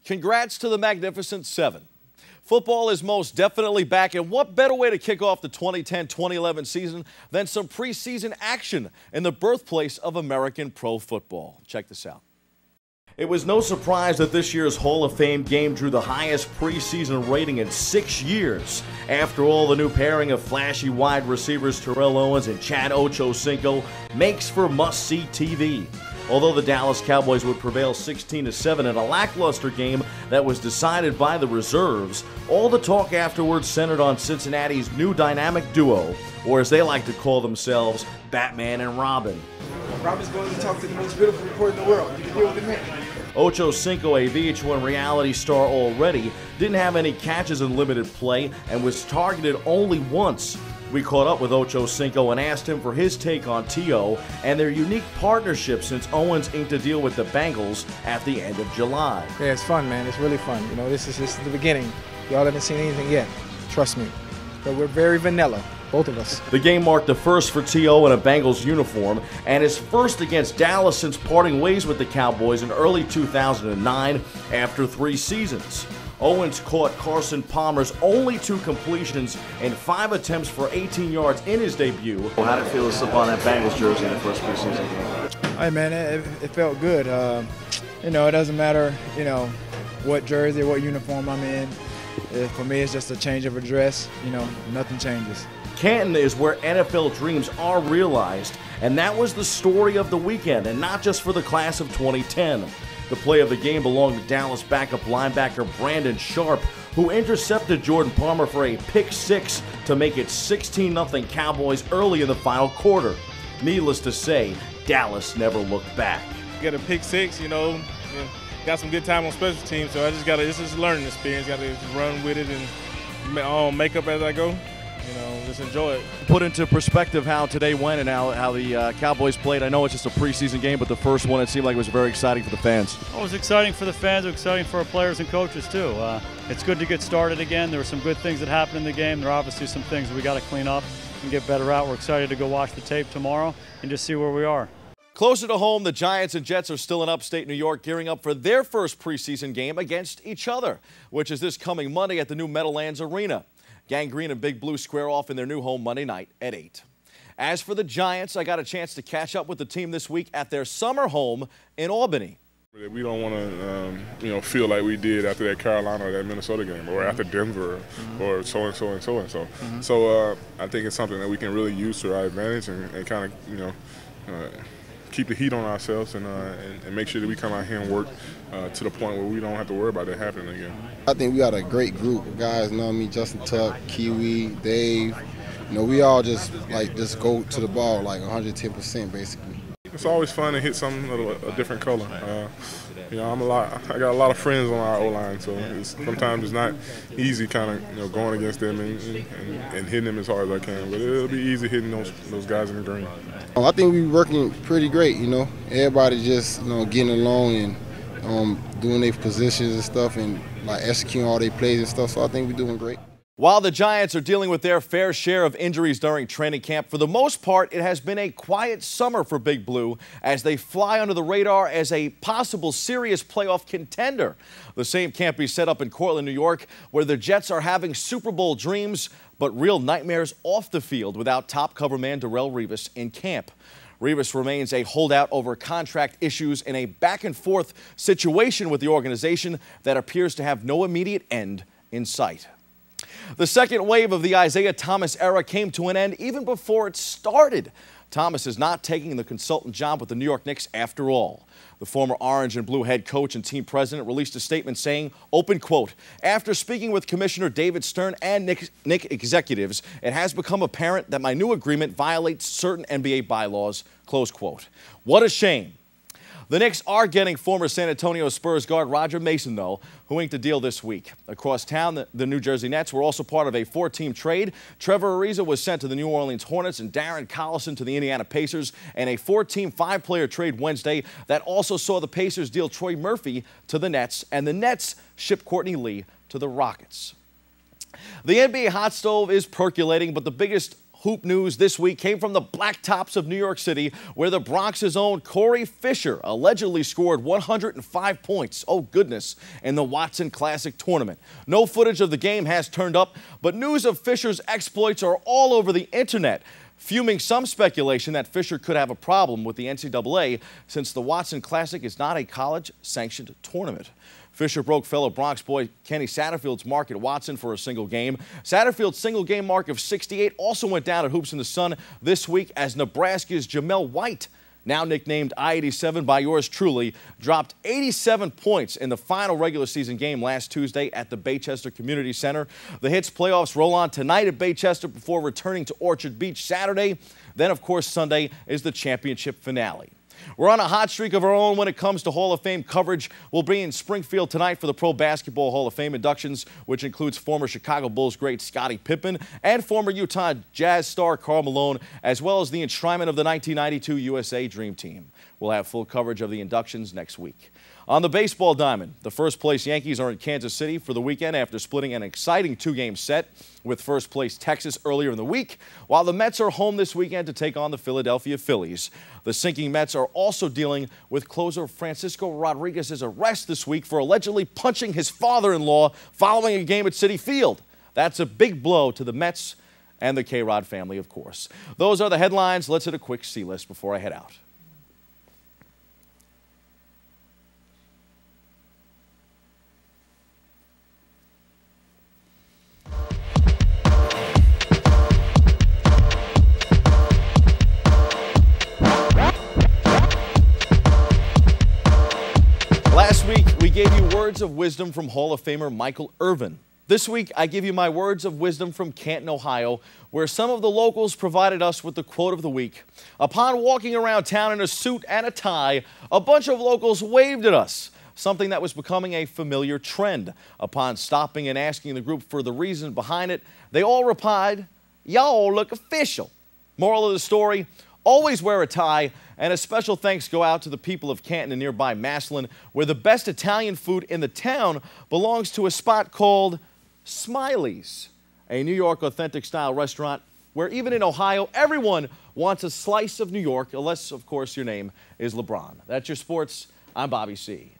Congrats to the Magnificent Seven. Football is most definitely back, and what better way to kick off the 2010-2011 season than some preseason action in the birthplace of American pro football. Check this out. It was no surprise that this year's Hall of Fame game drew the highest preseason rating in 6 years. After all, the new pairing of flashy wide receivers Terrell Owens and Chad Ochocinco makes for must-see TV. Although the Dallas Cowboys would prevail 16-7 in a lackluster game that was decided by the reserves, all the talk afterwards centered on Cincinnati's new dynamic duo, or as they like to call themselves, Batman and Robin. Robin's going to talk to the most beautiful reporter in the world. You can deal with the man. Ochocinco, a VH1 reality star already, didn't have any catches in limited play and was targeted only once. We caught up with Ochocinco and asked him for his take on T.O. and their unique partnership since Owens inked a deal with the Bengals at the end of July. Yeah, it's fun, man. It's really fun. You know, this is the beginning. Y'all haven't seen anything yet. Trust me. But we're very vanilla, both of us. The game marked the first for T.O. in a Bengals uniform and his first against Dallas since parting ways with the Cowboys in early 2009 after 3 seasons. Owens caught Carson Palmer's only 2 completions and 5 attempts for 18 yards in his debut. How did it feel to slip on that Bengals jersey in the first preseason game? Hey, man, it felt good. You know, it doesn't matter, you know, what jersey or what uniform I'm in. For me, it's just a change of a dress. You know, nothing changes. Canton is where NFL dreams are realized, and that was the story of the weekend, and not just for the class of 2010. The play of the game belonged to Dallas backup linebacker Brandon Sharp, who intercepted Jordan Palmer for a pick-6 to make it 16-0 Cowboys early in the final quarter. Needless to say, Dallas never looked back. Got a pick-6, you know, got some good time on special teams, so this is a learning experience. Got to just run with it and make up as I go. You know, just enjoy it. Put into perspective how today went and how the Cowboys played. I know it's just a preseason game, but the first one, it seemed like it was very exciting for the fans. Oh, it was exciting for the fans. It was exciting for our players and coaches, too. It's good to get started again. There were some good things that happened in the game. There are obviously some things that we got to clean up and get better at. We're excited to go watch the tape tomorrow and just see where we are. Closer to home, the Giants and Jets are still in upstate New York, gearing up for their first preseason game against each other, which is this coming Monday at the new Meadowlands Arena. Gang Green and Big Blue square off in their new home Monday night at 8. As for the Giants, I got a chance to catch up with the team this week at their summer home in Albany. We don't want to, feel like we did after that Carolina or that Minnesota game, or after Denver, or so and so and so and so. So I think it's something that we can really use to our advantage and kind of, keep the heat on ourselves and make sure that we come out here and work to the point where we don't have to worry about that happening again. I think we got a great group of guys. You know what I mean? Justin Tuck, Kiwi, Dave. You know, we all just go to the ball like 110% basically. It's always fun to hit something a different color. I got a lot of friends on our O-line, so sometimes it's not easy kind of going against them and hitting them as hard as I can. But it'll be easy hitting those guys in the green. I think we're working pretty great. Everybody just getting along and doing their positions and stuff and like executing all their plays and stuff. So I think we're doing great. While the Giants are dealing with their fair share of injuries during training camp, for the most part, it has been a quiet summer for Big Blue as they fly under the radar as a possible serious playoff contender. The same can't be said up in Cortland, New York, where the Jets are having Super Bowl dreams, but real nightmares off the field without top cover man Darrelle Revis in camp. Revis remains a holdout over contract issues in a back-and-forth situation with the organization that appears to have no immediate end in sight. The second wave of the Isaiah Thomas era came to an end even before it started. Thomas is not taking the consultant job with the New York Knicks after all. The former Orange and Blue head coach and team president released a statement saying, open quote, after speaking with Commissioner David Stern and Knicks executives, it has become apparent that my new agreement violates certain NBA bylaws, close quote. What a shame. The Knicks are getting former San Antonio Spurs guard Roger Mason, though, who inked a deal this week. Across town, the New Jersey Nets were also part of a 4-team trade. Trevor Ariza was sent to the New Orleans Hornets and Darren Collison to the Indiana Pacers, and a 4-team, 5-player trade Wednesday that also saw the Pacers deal Troy Murphy to the Nets, and the Nets ship Courtney Lee to the Rockets. The NBA hot stove is percolating, but the biggest hoop news this week came from the Blacktops of New York City, where the Bronx's own Corey Fisher allegedly scored 105 points, oh goodness, in the Watson Classic tournament. No footage of the game has turned up, but news of Fisher's exploits are all over the internet, fuming some speculation that Fisher could have a problem with the NCAA since the Watson Classic is not a college-sanctioned tournament. Fisher broke fellow Bronx boy Kenny Satterfield's mark at Watson for a single game. Satterfield's single game mark of 68 also went down at Hoops in the Sun this week as Nebraska's Jamel White, now nicknamed I-87 by yours truly, dropped 87 points in the final regular season game last Tuesday at the Baychester Community Center. The Hits playoffs roll on tonight at Baychester before returning to Orchard Beach Saturday. Then, of course, Sunday is the championship finale. We're on a hot streak of our own when it comes to Hall of Fame coverage. We'll be in Springfield tonight for the Pro Basketball Hall of Fame inductions, which includes former Chicago Bulls great Scottie Pippen and former Utah Jazz star Karl Malone, as well as the enshrinement of the 1992 USA Dream Team. We'll have full coverage of the inductions next week. On the baseball diamond, the first-place Yankees are in Kansas City for the weekend after splitting an exciting two-game set with first-place Texas earlier in the week, while the Mets are home this weekend to take on the Philadelphia Phillies. The sinking Mets are also dealing with closer Francisco Rodriguez's arrest this week for allegedly punching his father-in-law following a game at Citi Field. That's a big blow to the Mets and the K-Rod family, of course. Those are the headlines. Let's hit a quick C-list before I head out. Last week, we gave you words of wisdom from Hall of Famer Michael Irvin. This week, I give you my words of wisdom from Canton, Ohio, where some of the locals provided us with the quote of the week. Upon walking around town in a suit and a tie, a bunch of locals waved at us, something that was becoming a familiar trend. Upon stopping and asking the group for the reason behind it, they all replied, "Y'all look official." Moral of the story, always wear a tie, and a special thanks go out to the people of Canton and nearby Massillon, where the best Italian food in the town belongs to a spot called Smiley's, a New York authentic style restaurant where even in Ohio, everyone wants a slice of New York, unless, of course, your name is LeBron. That's your sports. I'm Bobby C.